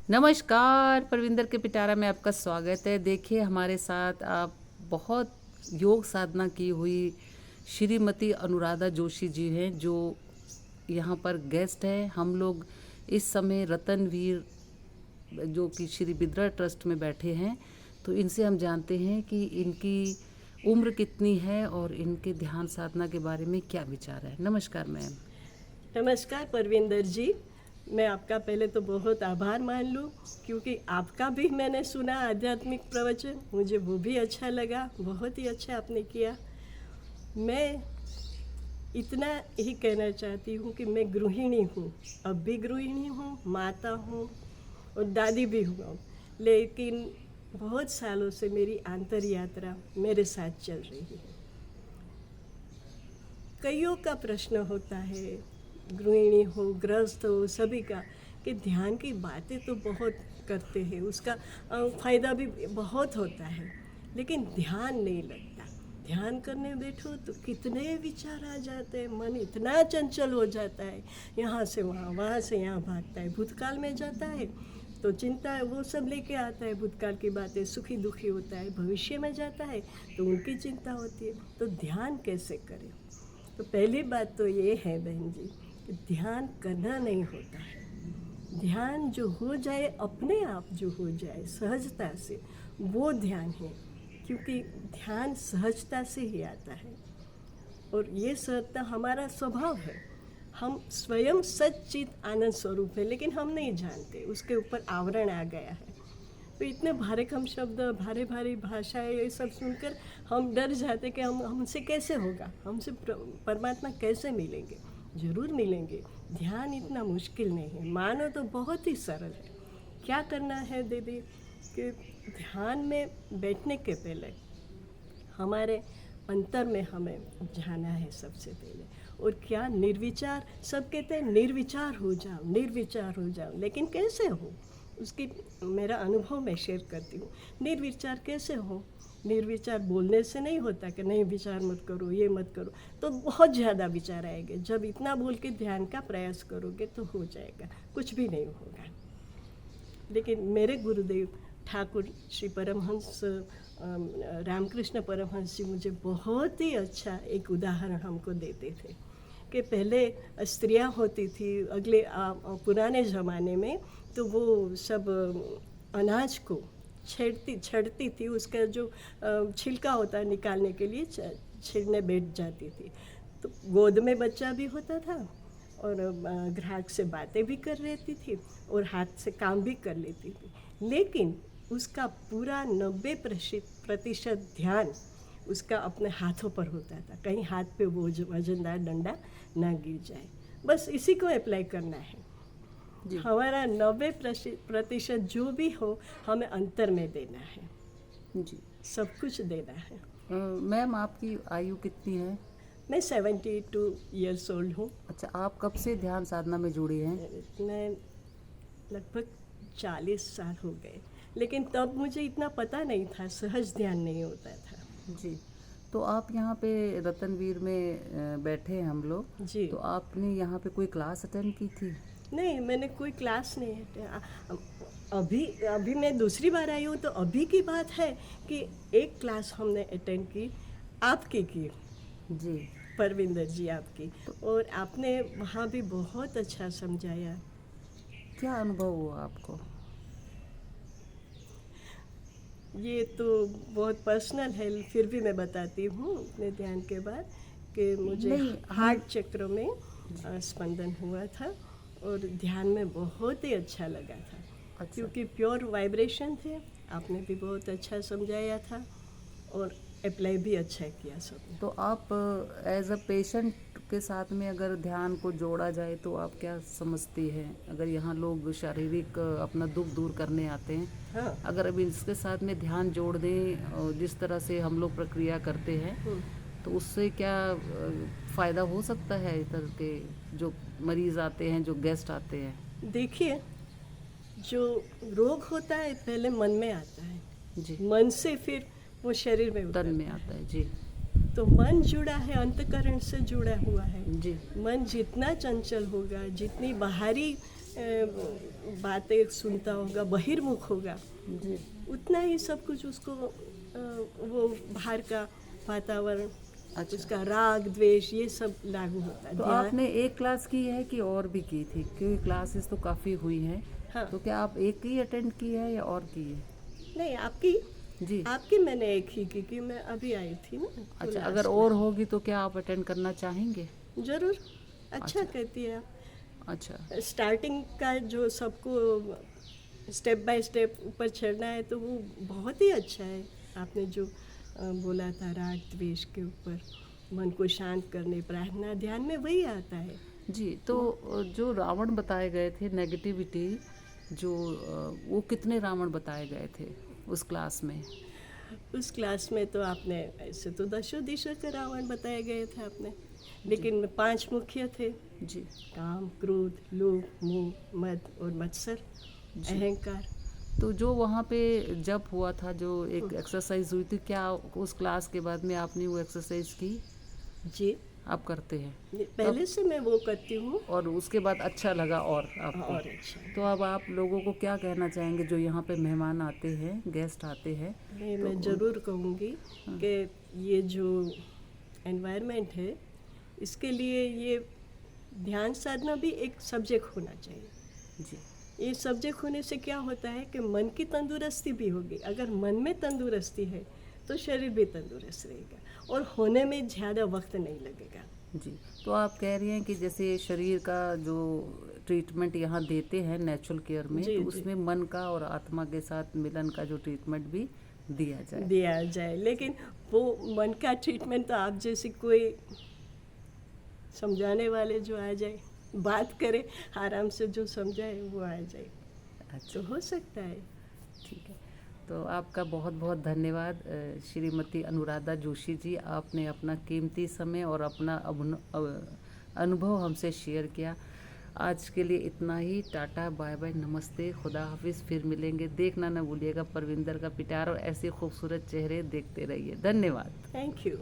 नमस्कार, परविंदर के पिटारा में आपका स्वागत है। देखिए हमारे साथ आप बहुत योग साधना की हुई श्रीमती अनुराधा जोशी जी हैं, जो यहाँ पर गेस्ट है। हम लोग इस समय रतनवीर जो कि श्री बिद्रा ट्रस्ट में बैठे हैं, तो इनसे हम जानते हैं कि इनकी उम्र कितनी है और इनके ध्यान साधना के बारे में क्या विचार है। नमस्कार मैम। नमस्कार परविंदर जी, मैं आपका पहले तो बहुत आभार मान लूँ, क्योंकि आपका भी मैंने सुना आध्यात्मिक प्रवचन, मुझे वो भी अच्छा लगा, बहुत ही अच्छा आपने किया। मैं इतना ही कहना चाहती हूँ कि मैं गृहिणी हूँ, अब भी गृहिणी हूँ, माता हूँ और दादी भी हूँ, लेकिन बहुत सालों से मेरी आंतर यात्रा मेरे साथ चल रही है। कईयों का प्रश्न होता है, गृहिणी हो, गृहस्थ हो, सभी का, कि ध्यान की बातें तो बहुत करते हैं, उसका फ़ायदा भी बहुत होता है, लेकिन ध्यान नहीं लगता। ध्यान करने बैठो तो कितने विचार आ जाते हैं, मन इतना चंचल हो जाता है, यहाँ से वहाँ, वहाँ से यहाँ भागता है, भूतकाल में जाता है तो चिंता है, वो सब लेके आता है, भूतकाल की बातें, सुखी दुखी होता है, भविष्य में जाता है तो उनकी चिंता होती है। तो ध्यान कैसे करें? तो पहली बात तो ये है बहन जी, कि ध्यान करना नहीं होता है। ध्यान जो हो जाए, अपने आप जो हो जाए सहजता से, वो ध्यान है, क्योंकि ध्यान सहजता से ही आता है और ये सहजता हमारा स्वभाव है। हम स्वयं सच्चित आनंद स्वरूप है, लेकिन हम नहीं जानते, उसके ऊपर आवरण आ गया है। तो इतने भारे कम शब्द, भारी भारी भाषाएं, ये सब सुनकर हम डर जाते कि हमसे कैसे होगा, हमसे परमात्मा कैसे मिलेंगे। ज़रूर मिलेंगे, ध्यान इतना मुश्किल नहीं है, मानो तो बहुत ही सरल है। क्या करना है दीदी, कि ध्यान में बैठने के पहले हमारे अंतर में हमें जाना है सबसे पहले। और क्या निर्विचार, सब कहते हैं निर्विचार हो जाओ, निर्विचार हो जाओ, लेकिन कैसे हो, उसकी मेरा अनुभव मैं शेयर करती हूँ। निर्विचार कैसे हो? निर्विचार बोलने से नहीं होता कि नहीं विचार मत करो, ये मत करो, तो बहुत ज़्यादा विचार आएंगे। जब इतना बोल के ध्यान का प्रयास करोगे तो हो जाएगा, कुछ भी नहीं होगा। लेकिन मेरे गुरुदेव ठाकुर श्री परमहंस रामकृष्ण परमहंस जी मुझे बहुत ही अच्छा एक उदाहरण हमको देते थे कि पहले स्त्रियां होती थी, अगले पुराने ज़माने में, तो वो सब अनाज को छेड़ती थी, उसका जो छिलका होता है निकालने के लिए छेड़ने बैठ जाती थी। तो गोद में बच्चा भी होता था और ग्राहक से बातें भी कर लेती थी और हाथ से काम भी कर लेती थी, लेकिन उसका पूरा 90% ध्यान उसका अपने हाथों पर होता था, कहीं हाथ पे वो वजनदार डंडा ना गिर जाए। बस इसी को अप्लाई करना है। हमारा 90% जो भी हो हमें अंतर में देना है जी, सब कुछ देना है। मैम आपकी आयु कितनी है? मैं 72 ईयर्स ओल्ड हूँ। अच्छा, आप कब से ध्यान साधना में जुड़ी हैं? मैं लगभग 40 साल हो गए, लेकिन तब मुझे इतना पता नहीं था, सहज ध्यान नहीं होता था। जी, तो आप यहाँ पे रतनवीर में बैठे हैं हम लोग जी, तो आपने यहाँ पे कोई क्लास अटेंड की थी? नहीं, मैंने कोई क्लास नहीं। अभी मैं दूसरी बार आई हूँ, तो अभी की बात है कि एक क्लास हमने अटेंड की, आपकी की जी, परविंदर जी आपकी, और आपने वहाँ भी बहुत अच्छा समझाया। क्या अनुभव हुआ आपको? ये तो बहुत पर्सनल है, फिर भी मैं बताती हूँ अपने ध्यान के बाद, कि मुझे हार्ट चक्र में स्पंदन हुआ था और ध्यान में बहुत ही अच्छा लगा था। अच्छा। क्योंकि प्योर वाइब्रेशन थे, आपने भी बहुत अच्छा समझाया था और अप्लाई भी अच्छा किया सबने। तो आप एज अ पेशेंट के साथ में अगर ध्यान को जोड़ा जाए तो आप क्या समझती हैं? अगर यहाँ लोग शारीरिक अपना दुख दूर करने आते हैं, हाँ, अगर अभी इसके साथ में ध्यान जोड़ दें और जिस तरह से हम लोग प्रक्रिया करते हैं, तो उससे क्या फ़ायदा हो सकता है इधर के जो मरीज़ आते हैं, जो गेस्ट आते हैं? देखिए, जो रोग होता है पहले मन में आता है, जी, मन से फिर वो शरीर में तन उतरता में आता है। जी, तो मन जुड़ा है, अंतकरण से जुड़ा हुआ है। जी, मन जितना चंचल होगा, जितनी बाहरी बातें सुनता होगा, बहिर्मुख होगा, जी। उतना ही सब कुछ उसको वो बाहर का वातावरण, अच्छा। उसका राग द्वेष ये सब लागू होता है। तो ध्यान, आपने एक क्लास की है कि और भी की थी, क्योंकि क्लासेस तो काफ़ी हुई हैं। हाँ। तो क्या आप एक ही अटेंड की है या और की है? नहीं आपकी जी। आपकी मैंने एक ही की, कि मैं अभी आई थी ना। तो अच्छा, last अगर में। और होगी तो क्या आप अटेंड करना चाहेंगे? जरूर, अच्छा अच्छा। कहती है अच्छा। आप। स्टार्टिंग का जो सबको स्टेप बाय स्टेप ऊपर चढ़ना है तो वो बहुत ही अच्छा है। आपने जो बोला था राग द्वेष के ऊपर, मन को शांत करने, प्रार्थना, ध्यान में वही आता है। जी। तो जो रावण बताए गए थे नेगेटिविटी, जो वो कितने रावण बताए गए थे उस क्लास में? उस क्लास में तो आपने ऐसे तो दशों दिशा के रावण बताए गए थे आपने, लेकिन 5 मुख्य थे। जी। काम, क्रोध, लोभ, मोह, मद और मत्सर, जी। अहंकार। तो जो वहाँ पे जब हुआ था, जो एक एक्सरसाइज हुई थी, क्या उस क्लास के बाद में आपने वो एक्सरसाइज की? जी, आप करते हैं? पहले से मैं वो करती हूँ। और उसके बाद अच्छा लगा और आपको? और अच्छा, तो अब आप लोगों को क्या कहना चाहेंगे जो यहाँ पे मेहमान आते हैं, गेस्ट आते हैं? मैं ज़रूर कहूँगी कि ये जो एनवायरनमेंट है, इसके लिए ये ध्यान साधना भी एक सब्जेक्ट होना चाहिए। जी। ये सब्जेक्ट होने से क्या होता है कि मन की तंदुरुस्ती भी होगी। अगर मन में तंदुरुस्ती है तो शरीर भी तंदुरुस्त रहेगा और होने में ज़्यादा वक्त नहीं लगेगा। जी। तो आप कह रही हैं कि जैसे शरीर का जो ट्रीटमेंट यहाँ देते हैं नेचुरल केयर में, जी, तो जी। उसमें मन का और आत्मा के साथ मिलन का जो ट्रीटमेंट भी दिया जाए। दिया जाए, लेकिन वो मन का ट्रीटमेंट तो आप जैसे कोई समझाने वाले जो आ जाए, बात करे आराम से, जो समझाए वो आ जाए, अच्छा। तो हो सकता है। ठीक है। तो आपका बहुत बहुत धन्यवाद श्रीमती अनुराधा जोशी जी। आपने अपना कीमती समय और अपना अनुभव हमसे शेयर किया। आज के लिए इतना ही। टाटा, बाय बाय, नमस्ते, खुदा हाफिज़। फिर मिलेंगे। देखना ना भूलिएगा परविंदर का पिटार, और ऐसे खूबसूरत चेहरे देखते रहिए। धन्यवाद। Thank you.